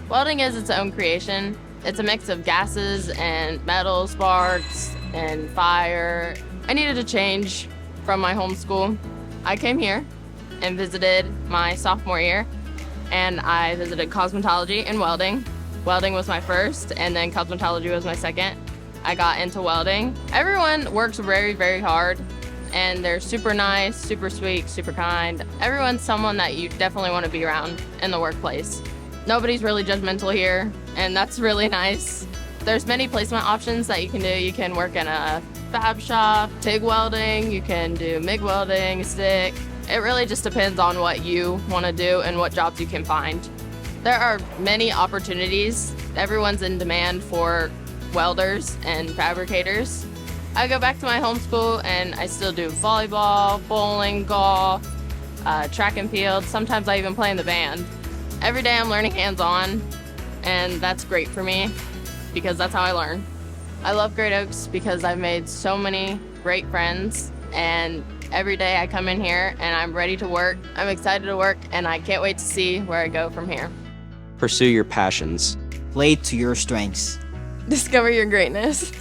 Welding is its own creation. It's a mix of gases and metal, sparks, and fire. I needed a change from my home school. I came here and visited my sophomore year, and I visited cosmetology and welding. Welding was my first, and then cosmetology was my second. I got into welding. Everyone works very, very hard, and they're super nice, super sweet, super kind. Everyone's someone that you definitely want to be around in the workplace. Nobody's really judgmental here, and that's really nice. There's many placement options that you can do. You can work in a fab shop, TIG welding, you can do MIG welding, stick. It really just depends on what you want to do and what jobs you can find. There are many opportunities. Everyone's in demand for welders and fabricators. I go back to my home school and I still do volleyball, bowling, golf, track and field. Sometimes I even play in the band. Every day I'm learning hands-on, and that's great for me because that's how I learn. I love Great Oaks because I've made so many great friends, and every day I come in here and I'm ready to work. I'm excited to work, and I can't wait to see where I go from here. Pursue your passions. Play to your strengths. Discover your greatness.